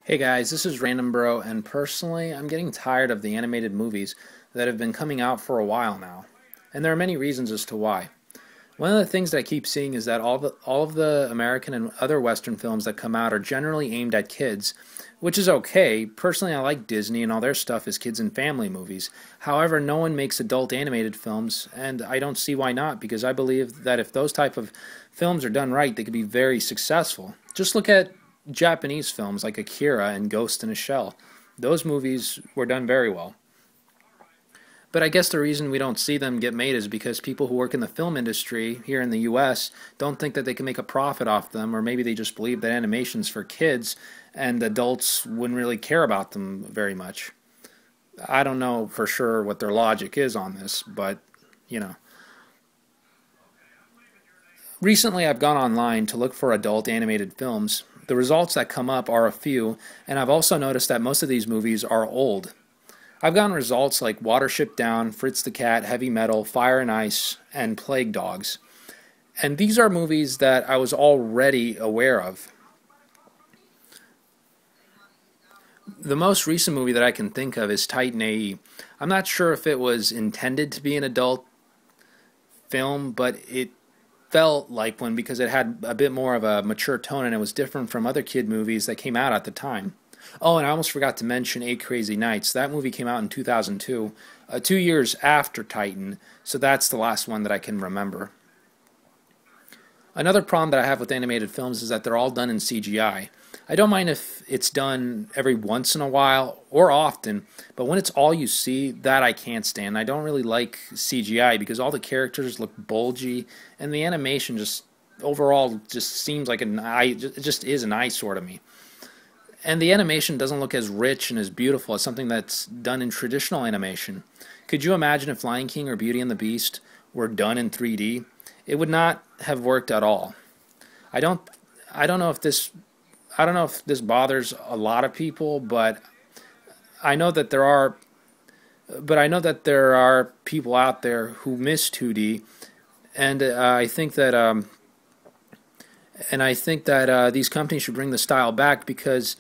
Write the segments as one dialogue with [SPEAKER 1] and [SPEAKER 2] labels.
[SPEAKER 1] Hey guys, this is Random Bro, and personally, I'm getting tired of the animated movies that have been coming out for a while now. And there are many reasons as to why. One of the things that I keep seeing is that all of the American and other Western films that come out are generally aimed at kids, which is okay. Personally, I like Disney and all their stuff is kids and family movies. However, no one makes adult animated films, and I don't see why not, because I believe that if those type of films are done right, they could be very successful. Just look at Japanese films like Akira and Ghost in a Shell. Those movies were done very well. But I guess the reason we don't see them get made is because people who work in the film industry here in the US don't think that they can make a profit off them, or maybe they just believe that animation's for kids and adults wouldn't really care about them very much. I don't know for sure what their logic is on this, but you know. Recently, I've gone online to look for adult animated films. The results that come up are a few, and I've also noticed that most of these movies are old. I've gotten results like Watership Down, Fritz the Cat, Heavy Metal, Fire and Ice, and Plague Dogs. And these are movies that I was already aware of. The most recent movie that I can think of is Titan AE. I'm not sure if it was intended to be an adult film, but it felt like one because it had a bit more of a mature tone and it was different from other kid movies that came out at the time. Oh, and I almost forgot to mention Eight Crazy Nights. That movie came out in 2002, 2 years after Titan, so that's the last one that I can remember. Another problem that I have with animated films is that they're all done in CGI. I don't mind if it's done every once in a while or often, but when it's all you see, that I can't stand. I don't really like CGI because all the characters look bulgy and the animation just overall just seems like an eye, it just is an eyesore to me. And the animation doesn't look as rich and as beautiful as something that's done in traditional animation. Could you imagine if Lion King or Beauty and the Beast were done in 3D? It would not have worked at all. I don't I don't know if this I don't know if this bothers a lot of people, but I know that there are I know that there are people out there who miss 2D, and I think that these companies should bring the style back because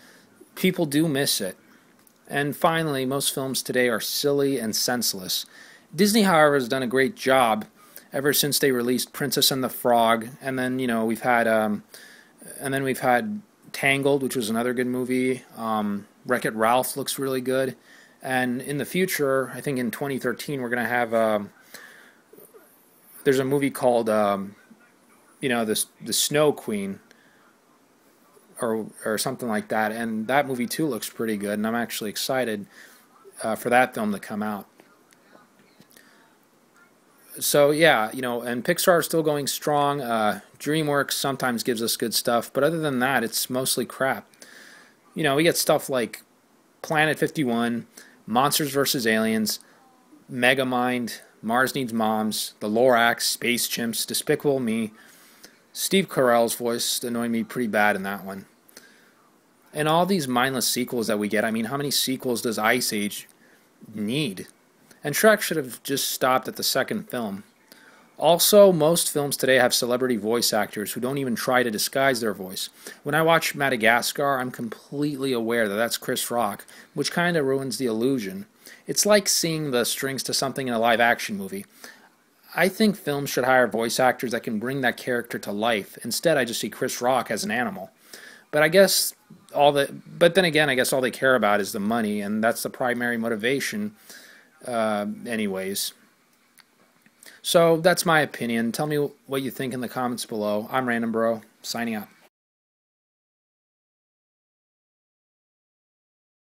[SPEAKER 1] people do miss it. And finally, most films today are silly and senseless. Disney, however, has done a great job ever since they released Princess and the Frog, and then we've had Tangled, which was another good movie. Wreck-It Ralph looks really good, and in the future, I think in 2013, we're gonna have there's a movie called the Snow Queen or something like that, and that movie too looks pretty good, and I'm actually excited for that film to come out. So yeah, and Pixar is still going strong. DreamWorks sometimes gives us good stuff, but other than that, it's mostly crap. We get stuff like Planet 51, Monsters vs. Aliens, Megamind, Mars Needs Moms, The Lorax, Space Chimps, Despicable Me. Steve Carell's voice annoyed me pretty bad in that one. And all these mindless sequels that we get, I mean, how many sequels does Ice Age need? And Shrek should have just stopped at the second film. Also, most films today have celebrity voice actors who don't even try to disguise their voice. When I watch Madagascar, I'm completely aware that that's Chris Rock, which kind of ruins the illusion. It's like seeing the strings to something in a live-action movie. I think films should hire voice actors that can bring that character to life. Instead, I just see Chris Rock as an animal. But then again, I guess all they care about is the money, and that's the primary motivation, anyways. So that's my opinion. Tell me what you think in the comments below. I'm Random Bro, signing out.